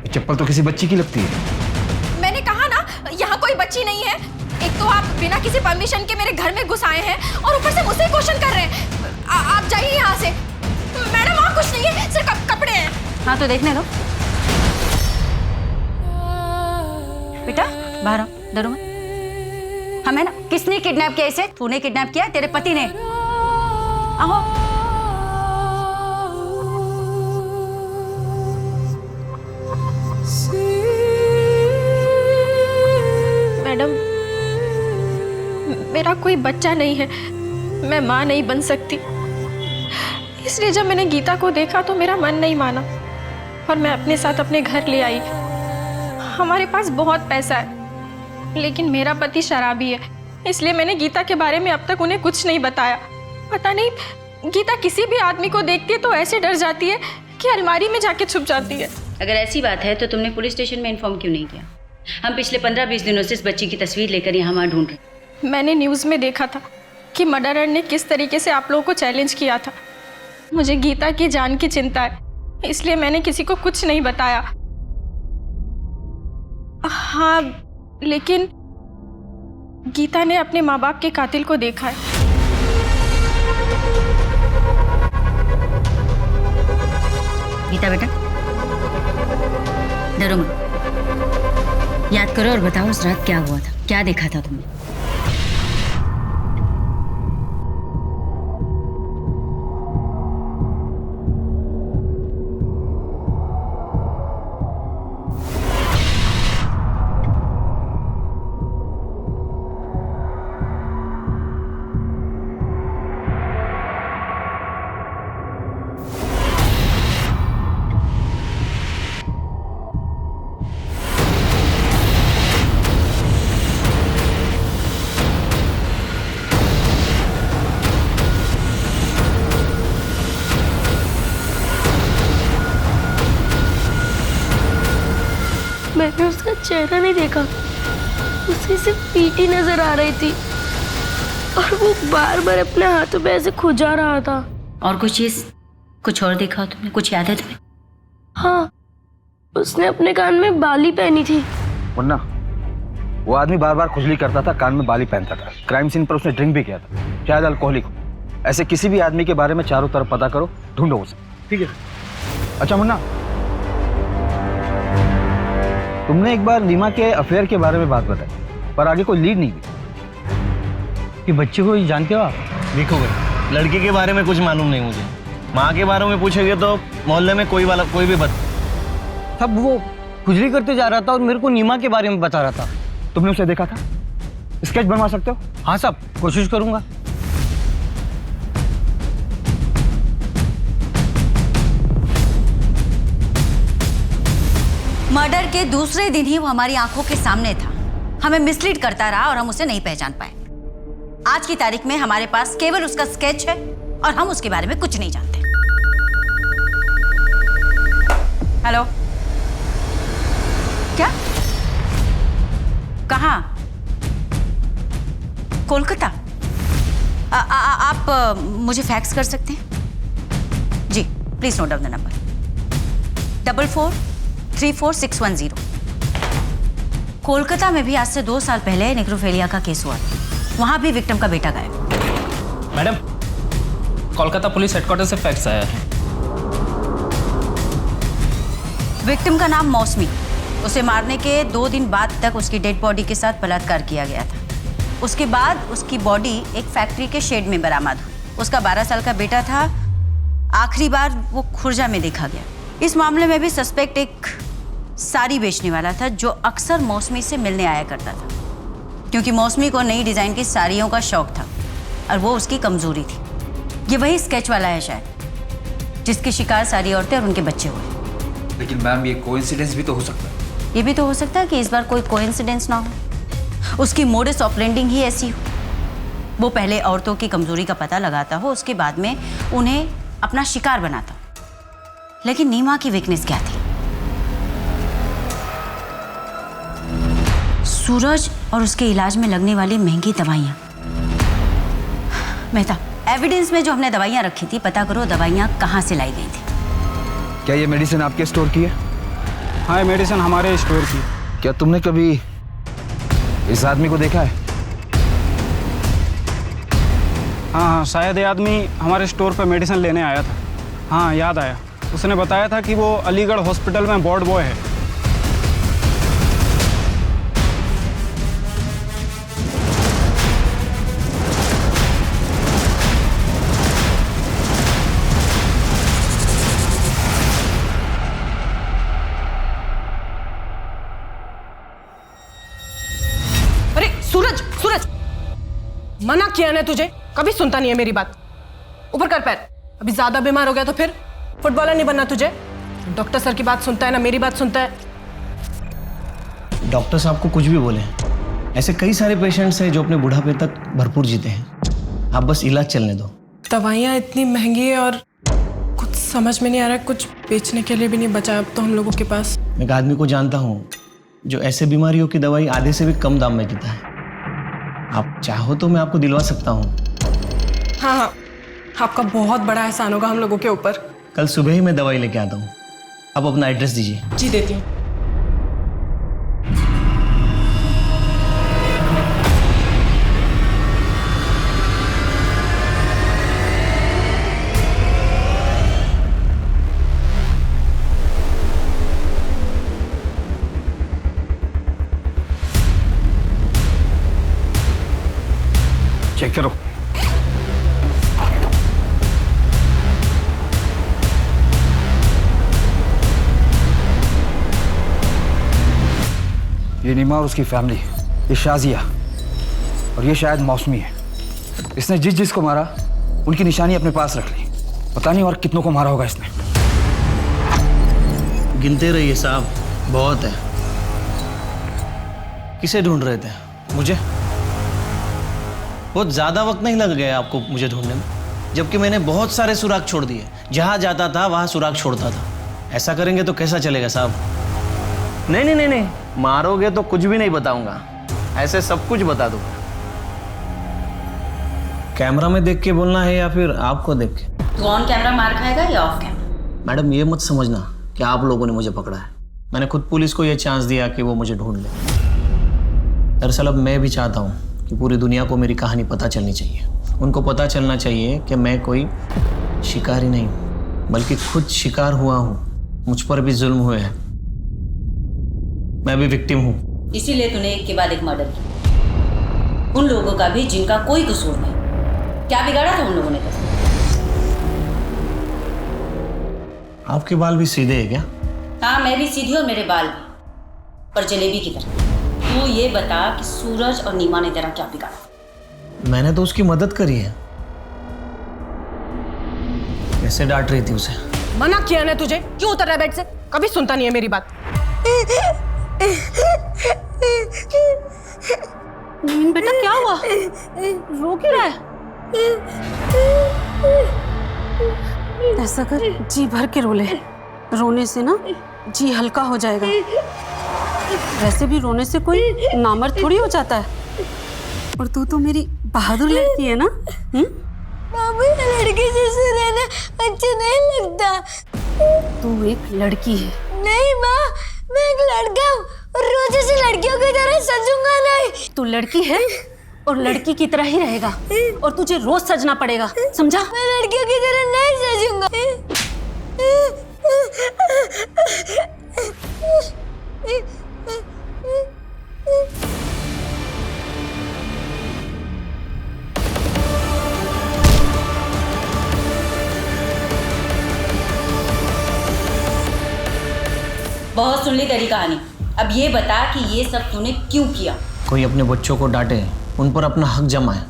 चप्पल तो किसी बच्ची की लगती है। मैंने कहा ना यहाँ कोई बच्ची नहीं है। एक तो आप बिना किसी परमिशन के मेरे घर में घुस आए हैं और ऊपर से मुझसे क्वेश्चन कर रहे हैं। आप जाइए यहाँ से। मैडम वहाँ कुछ नहीं है, सिर्फ कपड़े हैं। हाँ तो देखने दो। बेटा बाहर आओ, डरो मत। हमें ना किसने किडनैप किया इसे? तूने किडनैप किया? तेरे पति ने? आओ। मैडम मेरा मेरा कोई बच्चा नहीं है, मैं माँ नहीं बन सकती। इसलिए जब मैंने गीता को देखा तो मेरा मन नहीं माना और मैं अपने साथ अपने घर ले आई। हमारे पास बहुत पैसा है, लेकिन मेरा पति शराबी है, इसलिए मैंने गीता के बारे में अब तक उन्हें कुछ नहीं बताया। पता नहीं गीता किसी भी आदमी को देखती है तो ऐसे डर जाती है कि अलमारी में जाके छुप जाती है। अगर ऐसी बात है तो तुमने पुलिस स्टेशन में इन्फॉर्म क्यों नहीं किया? हम पिछले 15-20 दिनों से इस बच्ची की तस्वीर लेकर यहाँ वहाँ ढूंढ रहे। मैंने न्यूज़ में देखा था कि मर्डरर ने किस तरीके से आप लोगों को चैलेंज किया था। मुझे गीता की जान की चिंता है, इसलिए मैंने किसी को कुछ नहीं बताया। हाँ, लेकिन गीता ने अपने माँ बाप के कातिल को देखा है। गीता बेटा, डरो मत, याद करो और बताओ उस रात क्या हुआ था, क्या देखा था तुमने? मैंने उसका चेहरा नहीं देखा, उसे सिर्फ पीठी नजर आ रही थी और वो बार बार अपने हाथों पे ऐसे खुजा रहा था। और कुछ चीज, कुछ और देखा तुमने? कुछ याद है तुम्हें? हाँ, उसने अपने कान में बाली पहनी थी। मुन्ना, वो आदमी बार बार खुजली करता था, कान में बाली पहनता था। क्राइम सीन पर उसने ड्रिंक भी किया था, शायद अल्कोहलिक हो। ऐसे किसी भी आदमी के बारे में चारों तरफ पता करो, ढूंढो उसे, ठीक है? अच्छा मुन्ना, तुमने एक बार नीमा के अफेयर के बारे में बात बताई, पर आगे कोई लीड नहीं दी। कि बच्चे को जानते हो आप? देखो भाई, लड़के के बारे में कुछ मालूम नहीं मुझे। माँ के बारे में पूछेंगे तो मोहल्ले में कोई भी तब वो खुजली करते जा रहा था और मेरे को नीमा के बारे में बता रहा था। तुमने उसे देखा था? स्केच बनवा सकते हो? हाँ साहब, कोशिश करूंगा। मर्डर के दूसरे दिन ही वो हमारी आंखों के सामने था, हमें मिसलीड करता रहा और हम उसे नहीं पहचान पाए। आज की तारीख में हमारे पास केवल उसका स्केच है और हम उसके बारे में कुछ नहीं जानते। हेलो, क्या? कहाँ? कोलकाता? आप मुझे फैक्स कर सकते हैं? जी, please note down the number 44344610। Kolkata में भी आज से 2 साल पहले नेक्रोफेलिया का केस हुआ था, वहां भी विक्टिम का बेटा गायब। मैडम, कोलकाता पुलिस हेडक्वार्टर से फैक्स आया है। विक्टिम का नाम मौसमी। उसे मारने के 2 दिन बाद तक उसकी डेड बॉडी के साथ बलात्कार किया गया था। उसके बाद उसकी बॉडी एक फैक्ट्री के शेड में बरामद हुई। उसका 12 साल का बेटा था। आखिरी बार वो खुर्जा में देखा गया। इस मामले में भी सस्पेक्ट एक साड़ी बेचने वाला था जो अक्सर मौसमी से मिलने आया करता था, क्योंकि मौसमी को नई डिजाइन की साड़ियों का शौक था और वो उसकी कमजोरी थी। ये वही स्केच वाला है शायद, जिसकी शिकार सारी औरतें और उनके बच्चे हुए। लेकिन मैम, ये कोइंसिडेंस भी तो हो सकता है। ये भी तो हो सकता है कि इस बार कोई कोइंसिडेंस ना हो, उसकी मोडस ऑपरेंडिंग ही ऐसी हो। वो पहले औरतों की कमजोरी का पता लगाता हो, उसके बाद में उन्हें अपना शिकार बनाता हो। लेकिन नीमा की वीकनेस क्या थी? सूरज और उसके इलाज में लगने वाली महंगी दवाइयाँ। मेहता, एविडेंस में जो हमने दवाइयाँ रखी थी, पता करो दवाइयाँ कहाँ से लाई गई थी। क्या ये मेडिसिन आपके स्टोर की है? हाँ, मेडिसिन हमारे स्टोर की। क्या तुमने कभी इस आदमी को देखा है? हाँ, शायद ये आदमी हमारे स्टोर पे मेडिसिन लेने आया था। हाँ, याद आया। उसने बताया था कि वो अलीगढ़ हॉस्पिटल में वार्ड बॉय है। मना किया ना तुझे, कभी सुनता नहीं है मेरी बात। ऊपर कर पैर। अभी ज्यादा बीमार हो गया तो फिर फुटबॉलर नहीं बनना तुझे। डॉक्टर सर की बात सुनता है ना मेरी बात सुनता है। डॉक्टर साहब को कुछ भी बोले, ऐसे कई सारे पेशेंट्स हैं जो अपने बुढ़ापे तक भरपूर जीते हैं। आप बस इलाज चलने दो। दवाइयाँ इतनी महंगी है और कुछ समझ में नहीं आ रहा है, कुछ बेचने के लिए भी नहीं बचा अब तो हम लोगों के पास। मैं एक आदमी को जानता हूँ जो ऐसे बीमारियों की दवाई आधे से भी कम दाम में देता है। आप चाहो तो मैं आपको दिलवा सकता हूँ। हाँ हाँ, आपका बहुत बड़ा एहसान होगा हम लोगों के ऊपर। कल सुबह ही मैं दवाई लेके आता हूँ। आप अपना एड्रेस दीजिए। जी देती हूँ। चेक करो। ये नीमा और उसकी फैमिली, ये शाजिया और ये शायद मौसमी है। इसने जिसको मारा उनकी निशानी अपने पास रख ली। पता नहीं और कितनों को मारा होगा इसने। गिनते रहिए साहब, बहुत है। किसे ढूंढ रहे थे? मुझे? बहुत ज़्यादा वक्त नहीं लग गया आपको मुझे ढूंढने में, जबकि मैंने बहुत सारे सुराग छोड़ दिए। जहाँ जाता था वहाँ सुराग छोड़ता था। ऐसा करेंगे तो कैसा चलेगा साहब? नहीं नहीं नहीं नहीं, मारोगे तो कुछ भी नहीं बताऊंगा, ऐसे सब कुछ बता दूंगा। कैमरा में देख के बोलना है या फिर आपको देख के? तू ऑन कैमरा मार खाएगा या ऑफ कैमरा? मैडम ये मत समझना कि आप लोगों ने मुझे पकड़ा है। मैंने खुद पुलिस को ये चांस दिया कि वो मुझे ढूंढ ले। दरअसल अब मैं भी चाहता हूँ कि पूरी दुनिया को मेरी कहानी पता चलनी चाहिए। उनको पता चलना चाहिए कि मैं कोई शिकारी नहीं हूँ, बल्कि खुद शिकार हुआ हूँ। मुझ पर भी जुल्म हुए हैं, मैं भी विक्टिम हूँ। इसीलिए तूने एक के बाद एक मर्डर किया, उन लोगों का भी जिनका कोई कसूर नहीं। क्या बिगाड़ा था उन लोगों ने? आपके बाल भी सीधे हैं क्या? हाँ, मैं भी सीधी और मेरे बाल भी, पर जलेबी की तरह। तू ये बता कि सूरज और नीमा ने तेरा क्या बिगाड़ा? मैंने तो उसकी मदद करी है। कैसे डांट रही थी उसे? मना किया ना तुझे, क्यों उतर रहा है बेड से? कभी सुनता नहीं है मेरी बात। नवीन बेटा क्या हुआ? रो क्यों रहा है? ऐसा कर, जी भर के रो ले। रोने से ना जी हल्का हो जाएगा। वैसे भी रोने से कोई नामर्द थोड़ी हो जाता है। और तू तो मेरी बहादुर लड़की है ना? मामू, लड़की जैसे रहना अच्छा नहीं लगता। तू एक लड़की है। नहीं माँ, मैं एक लड़का हूँ और रोज ऐसे लड़कियों की तरह सजूंगा नहीं। तू लड़की है और लड़की की तरह ही रहेगा, और तुझे रोज सजना पड़ेगा, समझा? मैं लड़कियों की तरह नहीं सजूंगा। बहुत सुन ली तेरी कहानी, अब ये बता कि ये सब तूने क्यों किया? कोई अपने बच्चों को डांटे, उन पर अपना हक जमाए,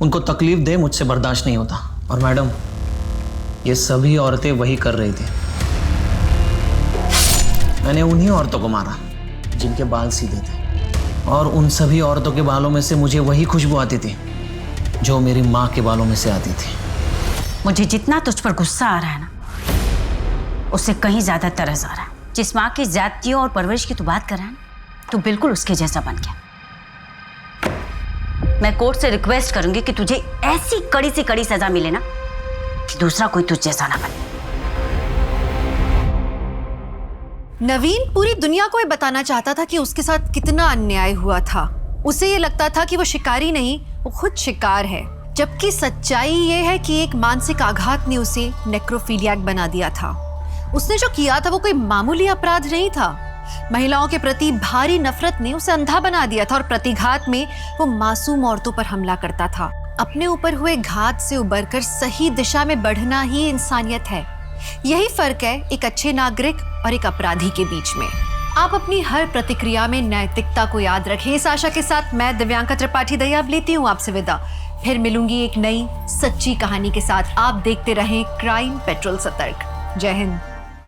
उनको तकलीफ दे, मुझसे बर्दाश्त नहीं होता। और मैडम, ये सभी औरतें वही कर रही थी। मैंने उन्हीं औरतों को मारा जिनके बाल सीधे थे, और उन सभी औरतों के बालों में से मुझे वही खुशबू आती थी जो मेरी माँ के बालों में से आती थी। मुझे जितना तुझ पर गुस्सा आ रहा है ना, उससे कहीं ज्यादा तरस आ रहा है। जिस माँ की जातियों और परवरिश की तू बात कर रहा है ना, तू बिल्कुल उसके जैसा बन गया। मैं कोर्ट से रिक्वेस्ट करूंगी कि तुझे ऐसी कड़ी से कड़ी सजा मिले ना कि दूसरा कोई तुझ जैसा ना बने। नवीन पूरी दुनिया को ये बताना चाहता था कि उसके साथ कितना अन्याय हुआ था। उसे ये लगता था कि वो शिकारी नहीं, वो खुद शिकार है, जबकि सच्चाई ये है कि एक मानसिक आघात ने उसे नेक्रोफिलियाक बना दिया था। उसने जो किया था वो कोई मामूली अपराध नहीं था। महिलाओं के प्रति भारी नफरत ने उसे अंधा बना दिया था, और प्रतिघात में वो मासूम औरतों पर हमला करता था। अपने ऊपर हुए घात से उबरकर सही दिशा में बढ़ना ही इंसानियत है। यही फर्क है एक अच्छे नागरिक और एक अपराधी के बीच में। आप अपनी हर प्रतिक्रिया में नैतिकता को याद रखें। इस आशा के साथ मैं दिव्यांका त्रिपाठी दया अब लेती हूँ आपसे विदा। फिर मिलूंगी एक नई सच्ची कहानी के साथ। आप देखते रहें क्राइम पेट्रोल सतर्क। जय हिंद।